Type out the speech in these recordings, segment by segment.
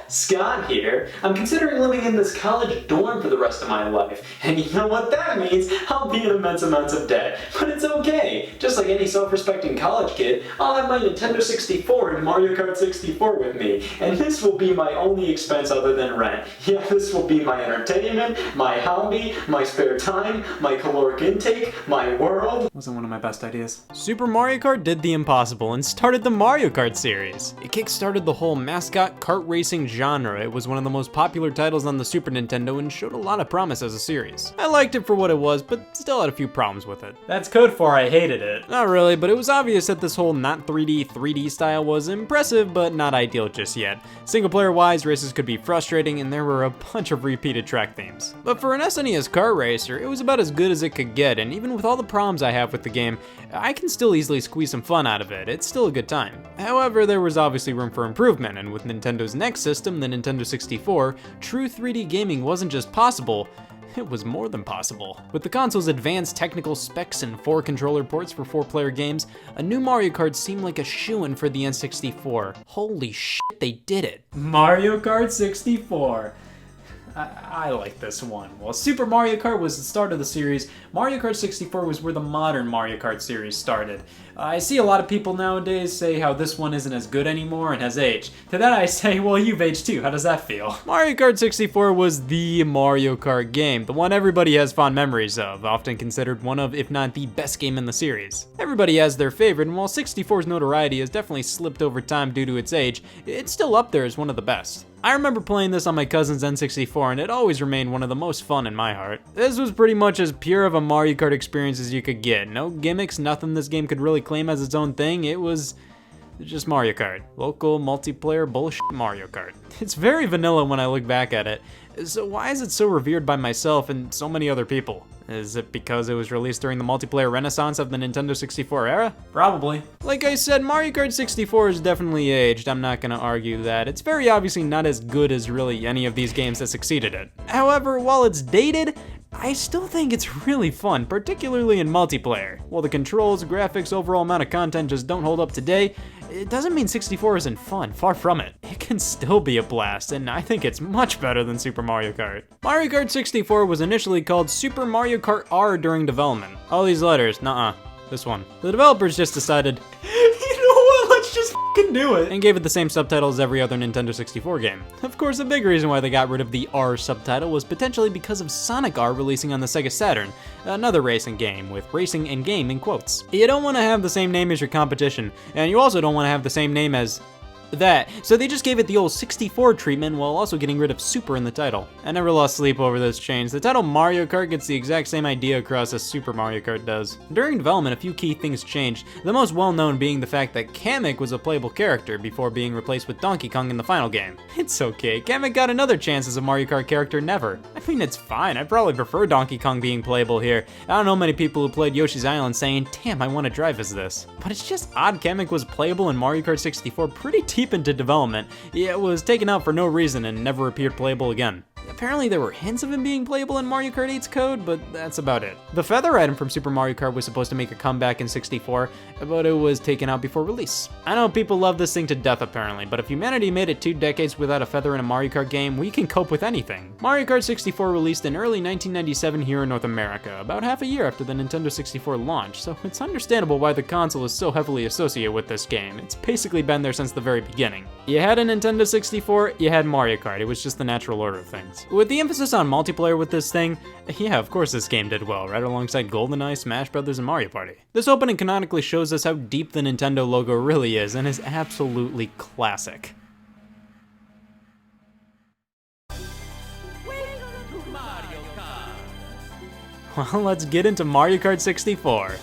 Scott here. I'm considering living in this college dorm for the rest of my life, and you know what that means? I'll be in immense amounts of debt. But it's okay. Just like any self-respecting college kid, I'll have my Nintendo 64 and Mario Kart 64 with me, and this will be my only expense other than rent. Yeah, this will be my entertainment, my hobby, my spare time, my caloric intake, my world. Wasn't one of my best ideas. Super Mario Kart did the impossible and started the Mario Kart series. It kickstarted the whole mascot kart racing genre. It was one of the most popular titles on the Super Nintendo and showed a lot of promise as a series. I liked it for what it was, but still had a few problems with it. That's code for I hated it. Not really, but it was obvious that this whole not 3D style was impressive, but not ideal just yet. Single player wise, races could be frustrating and there were a bunch of repeated track themes. But for an SNES kart racer, it was about as good as it could get, and even with all the problems I have with the game, I can still easily squeeze some fun out of it. It's still a good time. However, there was obviously room for improvement, and with Nintendo's next system, the Nintendo 64, true 3D gaming wasn't just possible, it was more than possible. With the console's advanced technical specs and 4 controller ports for 4-player games, a new Mario Kart seemed like a shoo-in for the N64. Holy shit, they did it. Mario Kart 64. I like this one. While Super Mario Kart was the start of the series, Mario Kart 64 was where the modern Mario Kart series started. I see a lot of people nowadays say how this one isn't as good anymore and has aged. To that I say, well, you've aged too. How does that feel? Mario Kart 64 was the Mario Kart game, the one everybody has fond memories of, often considered one of, if not the best game in the series. Everybody has their favorite, and while 64's notoriety has definitely slipped over time due to its age, it's still up there as one of the best. I remember playing this on my cousin's N64 and it always remained one of the most fun in my heart. This was pretty much as pure of a Mario Kart experience as you could get. No gimmicks, nothing this game could really claim as its own thing. It was just Mario Kart. Local, multiplayer, bullshit Mario Kart. It's very vanilla when I look back at it. So why is it so revered by myself and so many other people? Is it because it was released during the multiplayer renaissance of the Nintendo 64 era? Probably. Like I said, Mario Kart 64 is definitely aged, I'm not gonna argue that. It's very obviously not as good as really any of these games that succeeded it. However, while it's dated, I still think it's really fun, particularly in multiplayer. While the controls, graphics, overall amount of content just don't hold up today, it doesn't mean 64 isn't fun, far from it. It can still be a blast, and I think it's much better than Super Mario Kart. Mario Kart 64 was initially called Super Mario Kart R during development. All these letters, nuh-uh, this one. The developers just decided, you know what, let's just f***ing do it, and gave it the same subtitle as every other Nintendo 64 game. Of course, the big reason why they got rid of the R subtitle was potentially because of Sonic R releasing on the Sega Saturn, another racing game, with racing and game in quotes. You don't want to have the same name as your competition, and you also don't want to have the same name as that, so they just gave it the old 64 treatment while also getting rid of Super in the title. I never lost sleep over this change. The title Mario Kart gets the exact same idea across as Super Mario Kart does. During development, a few key things changed, the most well-known being the fact that Kamek was a playable character before being replaced with Donkey Kong in the final game. It's okay, Kamek got another chance as a Mario Kart character never. I mean, it's fine, I probably prefer Donkey Kong being playable here. I don't know many people who played Yoshi's Island saying, damn, I want to drive as this. But it's just odd Kamek was playable in Mario Kart 64 pretty deep into development. It was taken out for no reason and never appeared playable again. Apparently there were hints of him being playable in Mario Kart 8's code, but that's about it. The feather item from Super Mario Kart was supposed to make a comeback in 64, but it was taken out before release. I know people love this thing to death apparently, but if humanity made it 2 decades without a feather in a Mario Kart game, we can cope with anything. Mario Kart 64 released in early 1997 here in North America, about half a year after the Nintendo 64 launch, so it's understandable why the console is so heavily associated with this game. It's basically been there since the very beginning. You had a Nintendo 64, you had Mario Kart, it was just the natural order of things. With the emphasis on multiplayer with this thing, yeah, of course this game did well, right alongside GoldenEye, Smash Brothers, and Mario Party. This opening canonically shows us how deep the Nintendo logo really is, and is absolutely classic. Well, let's get into Mario Kart 64.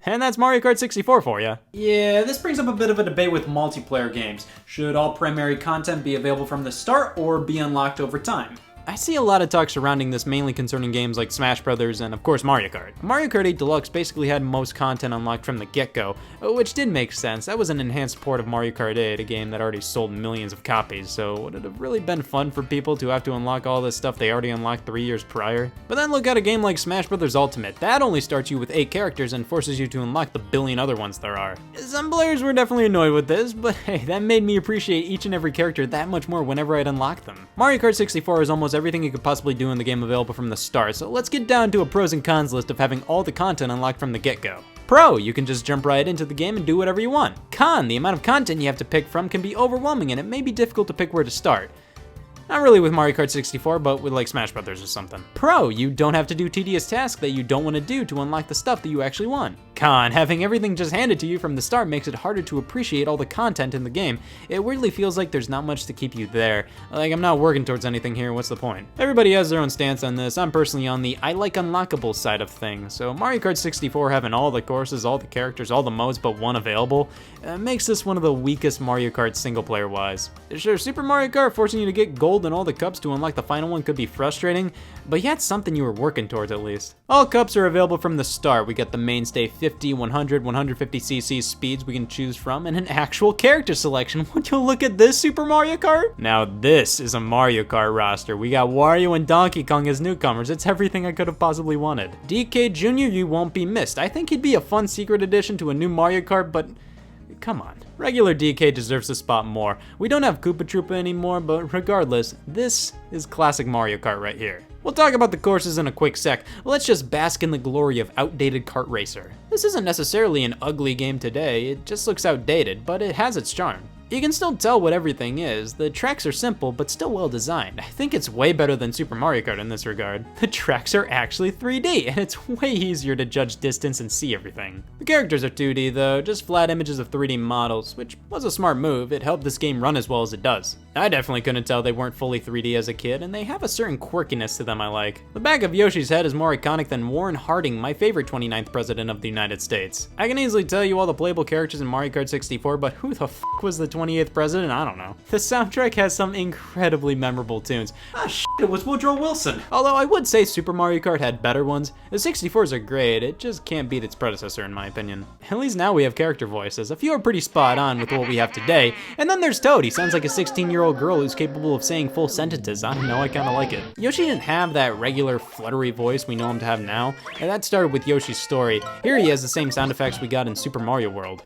And that's Mario Kart 64 for you. Yeah, this brings up a bit of a debate with multiplayer games. Should all primary content be available from the start or be unlocked over time? I see a lot of talk surrounding this mainly concerning games like Smash Brothers and of course Mario Kart. Mario Kart 8 Deluxe basically had most content unlocked from the get-go, which did make sense. That was an enhanced port of Mario Kart 8, a game that already sold millions of copies, so would it have really been fun for people to have to unlock all this stuff they already unlocked 3 years prior? But then look at a game like Smash Brothers Ultimate. That only starts you with 8 characters and forces you to unlock the billion other ones there are. Some players were definitely annoyed with this, but hey, that made me appreciate each and every character that much more whenever I'd unlock them. Mario Kart 64 is almost everything you could possibly do in the game available from the start, so let's get down to a pros and cons list of having all the content unlocked from the get-go. Pro, you can just jump right into the game and do whatever you want. Con, the amount of content you have to pick from can be overwhelming and it may be difficult to pick where to start. Not really with Mario Kart 64, but with like Smash Brothers or something. Pro, you don't have to do tedious tasks that you don't want to do to unlock the stuff that you actually want. Con, having everything just handed to you from the start makes it harder to appreciate all the content in the game. It weirdly feels like there's not much to keep you there. Like, I'm not working towards anything here, what's the point? Everybody has their own stance on this. I'm personally on the I like unlockable side of things. So Mario Kart 64 having all the courses, all the characters, all the modes but one available, makes this one of the weakest Mario Kart single player wise. Sure, Super Mario Kart forcing you to get gold and all the cups to unlock the final one could be frustrating, but yeah, it's something you were working towards at least. All cups are available from the start. We got the mainstay 50, 100, 150cc speeds we can choose from, and an actual character selection. Would you look at this, Super Mario Kart? Now this is a Mario Kart roster. We got Wario and Donkey Kong as newcomers. It's everything I could have possibly wanted. DK Jr., you won't be missed. I think he'd be a fun secret addition to a new Mario Kart, but come on. Regular DK deserves a spot more. We don't have Koopa Troopa anymore, but regardless, this is classic Mario Kart right here. We'll talk about the courses in a quick sec. Let's just bask in the glory of Outdated Kart Racer. This isn't necessarily an ugly game today, it just looks outdated, but it has its charm. You can still tell what everything is. The tracks are simple, but still well designed. I think it's way better than Super Mario Kart in this regard. The tracks are actually 3D, and it's way easier to judge distance and see everything. The characters are 2D though, just flat images of 3D models, which was a smart move. It helped this game run as well as it does. I definitely couldn't tell they weren't fully 3D as a kid, and they have a certain quirkiness to them I like. The back of Yoshi's head is more iconic than Warren Harding, my favorite 29th president of the United States. I can easily tell you all the playable characters in Mario Kart 64, but who the f was the 28th president? I don't know. The soundtrack has some incredibly memorable tunes. Ah shit, it was Woodrow Wilson. Although I would say Super Mario Kart had better ones. The 64s are great, it just can't beat its predecessor in my opinion. At least now we have character voices. A few are pretty spot on with what we have today. And then there's Toad. He sounds like a 16-year-old girl who's capable of saying full sentences. I don't know, I kinda like it. Yoshi didn't have that regular fluttery voice we know him to have now, and that started with Yoshi's Story. Here he has the same sound effects we got in Super Mario World.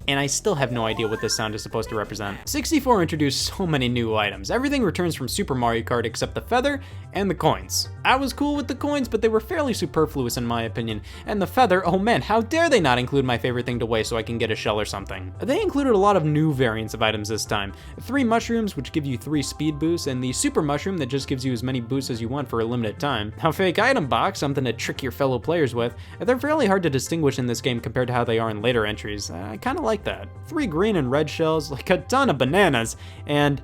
And I still have no idea what this sound is supposed to represent. 64 introduced so many new items. Everything returns from Super Mario Kart except the feather and the coins. I was cool with the coins, but they were fairly superfluous in my opinion. And the feather, oh man, how dare they not include my favorite thing to waste so I can get a shell or something. They included a lot of new variants of items this time. 3 mushrooms, which give you 3 speed boosts, and the super mushroom that just gives you as many boosts as you want for a limited time. Now fake item box, something to trick your fellow players with. They're fairly hard to distinguish in this game compared to how they are in later entries. I kinda like that. 3 green and red shells, like a ton of bananas, and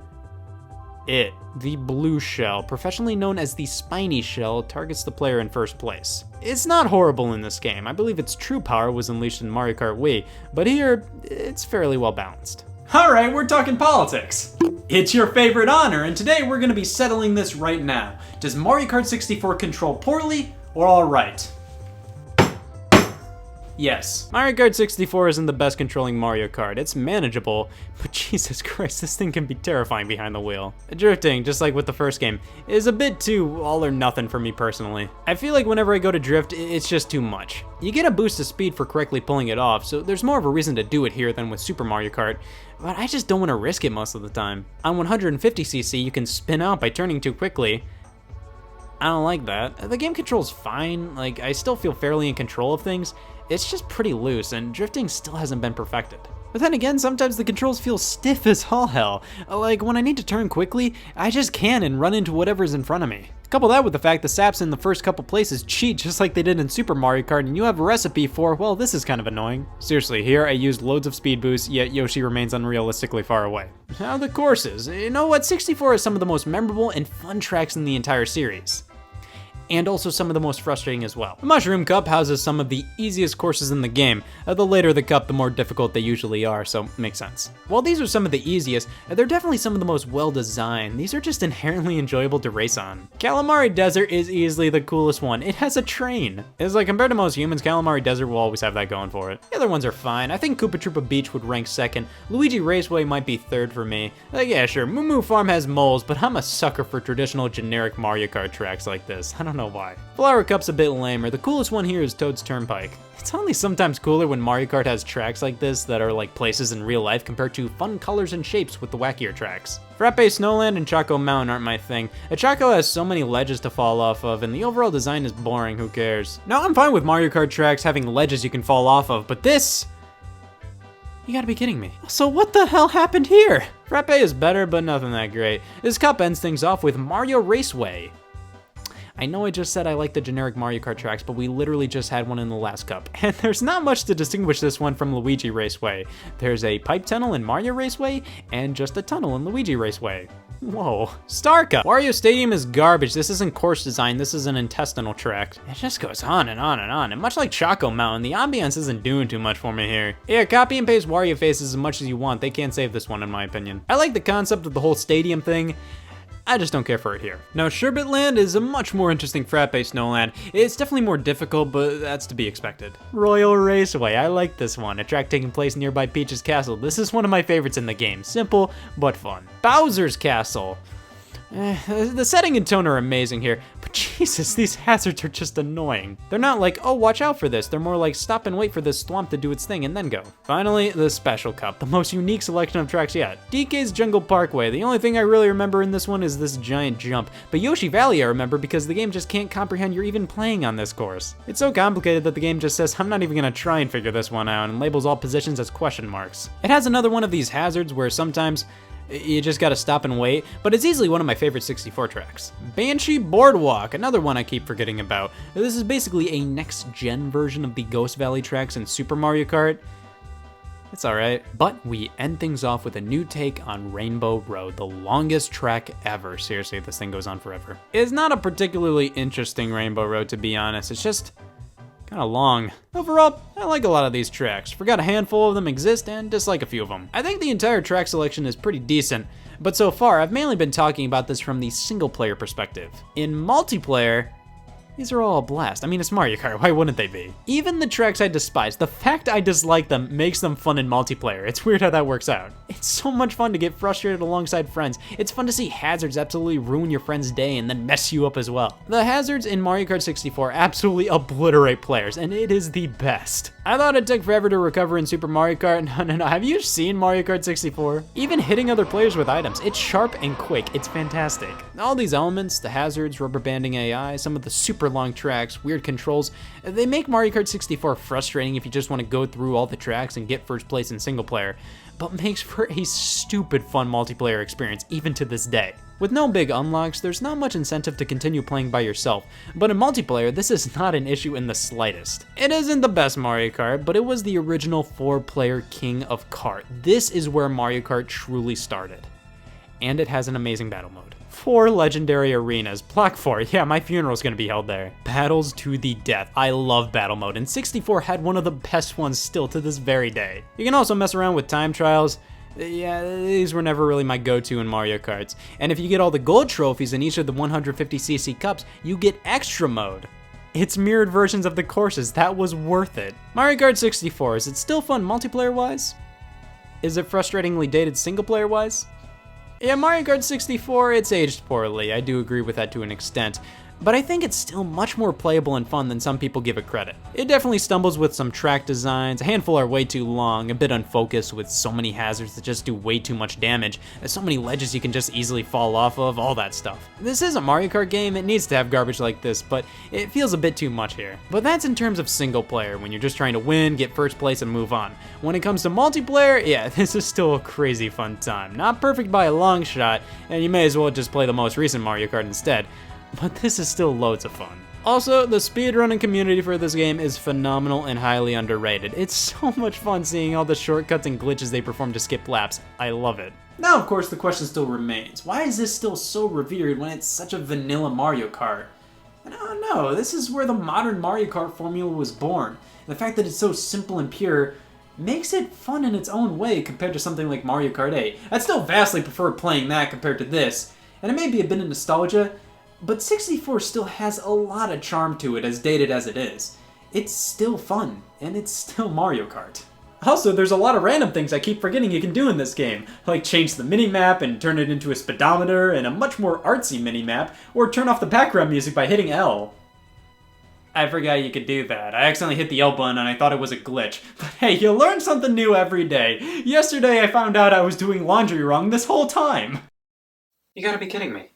the blue shell, professionally known as the spiny shell, targets the player in first place. It's not horrible in this game. I believe its true power was unleashed in Mario Kart Wii, but here, it's fairly well balanced. Alright, we're talking politics. It's your favorite honor, and today we're gonna be settling this right now. Does Mario Kart 64 control poorly or alright? Yes, Mario Kart 64 isn't the best controlling Mario Kart. It's manageable, but Jesus Christ, this thing can be terrifying behind the wheel. Drifting, just like with the first game, is a bit too all or nothing for me personally. I feel like whenever I go to drift, it's just too much. You get a boost of speed for correctly pulling it off, so there's more of a reason to do it here than with Super Mario Kart, but I just don't want to risk it most of the time. On 150cc, you can spin out by turning too quickly. I don't like that. The game controls fine, like I still feel fairly in control of things. It's just pretty loose, and drifting still hasn't been perfected. But then again, sometimes the controls feel stiff as all hell. Like when I need to turn quickly, I just can and run into whatever's in front of me. Couple that with the fact the saps in the first couple places cheat just like they did in Super Mario Kart, and you have a recipe for, well, this is kind of annoying. Seriously, here I used loads of speed boosts, yet Yoshi remains unrealistically far away. Now the courses. You know what, 64 is some of the most memorable and fun tracks in the entire series. and also some of the most frustrating as well. The Mushroom Cup houses some of the easiest courses in the game. The later the cup, the more difficult they usually are, so makes sense. While these are some of the easiest, they're definitely some of the most well-designed. These are just inherently enjoyable to race on. Kalamari Desert is easily the coolest one. It has a train. It's like, compared to most humans, Kalamari Desert will always have that going for it. The other ones are fine. I think Koopa Troopa Beach would rank second. Luigi Raceway might be third for me. Yeah, sure, Moo Moo Farm has moles, but I'm a sucker for traditional generic Mario Kart tracks like this. I don't know why. Flower Cup's a bit lamer. The coolest one here is Toad's Turnpike. It's only sometimes cooler when Mario Kart has tracks like this that are like places in real life compared to fun colors and shapes with the wackier tracks. Frappe Snowland and Choco Mountain aren't my thing. A Choco has so many ledges to fall off of, and the overall design is boring, who cares? Now, I'm fine with Mario Kart tracks having ledges you can fall off of, but this... You gotta be kidding me. So what the hell happened here? Frappe is better, but nothing that great. This cup ends things off with Mario Raceway. I know I just said I like the generic Mario Kart tracks, but we literally just had one in the last cup. And there's not much to distinguish this one from Luigi Raceway. There's a pipe tunnel in Mario Raceway, and just a tunnel in Luigi Raceway. Whoa. Star Cup. Wario Stadium is garbage. This isn't course design, this is an intestinal track. It just goes on and on and on. And much like Choco Mountain, the ambience isn't doing too much for me here. Yeah, copy and paste Wario faces as much as you want. They can't save this one in my opinion. I like the concept of the whole stadium thing. I just don't care for it here. Now, Sherbet Land is a much more interesting Frappe Snowland. It's definitely more difficult, but that's to be expected. Royal Raceway, I like this one. A track taking place nearby Peach's Castle. This is one of my favorites in the game. Simple, but fun. Bowser's Castle. The setting and tone are amazing here, but Jesus, these hazards are just annoying. They're not like, oh, watch out for this. They're more like, stop and wait for this swamp to do its thing and then go. Finally, the Special Cup, the most unique selection of tracks yet. DK's Jungle Parkway. The only thing I really remember in this one is this giant jump, but Yoshi Valley I remember because the game just can't comprehend you're even playing on this course. It's so complicated that the game just says, I'm not even gonna try and figure this one out, and labels all positions as question marks. It has another one of these hazards where sometimes you just gotta stop and wait, but it's easily one of my favorite 64 tracks. Banshee Boardwalk, another one I keep forgetting about. This is basically a next-gen version of the Ghost Valley tracks in Super Mario Kart. It's alright. But we end things off with a new take on Rainbow Road, the longest track ever. Seriously, this thing goes on forever. It's not a particularly interesting Rainbow Road, to be honest. It's just kind of long. Overall, I like a lot of these tracks. Forgot a handful of them exist and dislike a few of them. I think the entire track selection is pretty decent, but so far I've mainly been talking about this from the single player perspective. In multiplayer, these are all a blast. I mean, it's Mario Kart, why wouldn't they be? Even the tracks I despise, the fact I dislike them makes them fun in multiplayer. It's weird how that works out. It's so much fun to get frustrated alongside friends. It's fun to see hazards absolutely ruin your friend's day and then mess you up as well. The hazards in Mario Kart 64 absolutely obliterate players, and it is the best. I thought it took forever to recover in Super Mario Kart. No. Have you seen Mario Kart 64? Even hitting other players with items, it's sharp and quick. It's fantastic. All these elements, the hazards, rubber banding AI, some of the super long tracks, weird controls, they make Mario Kart 64 frustrating if you just want to go through all the tracks and get first place in single player, but makes for a stupid fun multiplayer experience even to this day. With no big unlocks, there's not much incentive to continue playing by yourself, but in multiplayer, this is not an issue in the slightest. It isn't the best Mario Kart, but it was the original 4-player king of kart. This is where Mario Kart truly started. And it has an amazing battle mode. 4 legendary arenas. Block 4, yeah, my funeral's gonna be held there. Battles to the death. I love battle mode, and 64 had one of the best ones still to this very day. You can also mess around with time trials. Yeah, these were never really my go-to in Mario Karts. And if you get all the gold trophies in each of the 150cc cups, you get extra mode. It's mirrored versions of the courses. That was worth it. Mario Kart 64, is it still fun multiplayer-wise? Is it frustratingly dated single-player-wise? Yeah, Mario Kart 64, it's aged poorly. I do agree with that to an extent. But I think it's still much more playable and fun than some people give it credit. It definitely stumbles with some track designs, a handful are way too long, a bit unfocused with so many hazards that just do way too much damage, there's so many ledges you can just easily fall off of, all that stuff. This is a Mario Kart game, it needs to have garbage like this, but it feels a bit too much here. But that's in terms of single player, when you're just trying to win, get first place, and move on. When it comes to multiplayer, yeah, this is still a crazy fun time. Not perfect by a long shot, and you may as well just play the most recent Mario Kart instead. But this is still loads of fun. Also, the speedrunning community for this game is phenomenal and highly underrated. It's so much fun seeing all the shortcuts and glitches they perform to skip laps. I love it. Now, of course, the question still remains. Why is this still so revered when it's such a vanilla Mario Kart? And I don't know, this is where the modern Mario Kart formula was born. The fact that it's so simple and pure makes it fun in its own way compared to something like Mario Kart 8. I'd still vastly prefer playing that compared to this, and it may be a bit of nostalgia, but 64 still has a lot of charm to it, as dated as it is. It's still fun, and it's still Mario Kart. Also, there's a lot of random things I keep forgetting you can do in this game, like change the minimap and turn it into a speedometer and a much more artsy minimap, or turn off the background music by hitting L. I forgot you could do that. I accidentally hit the L button and I thought it was a glitch. But hey, you learn something new every day. Yesterday I found out I was doing laundry wrong this whole time. You gotta be kidding me.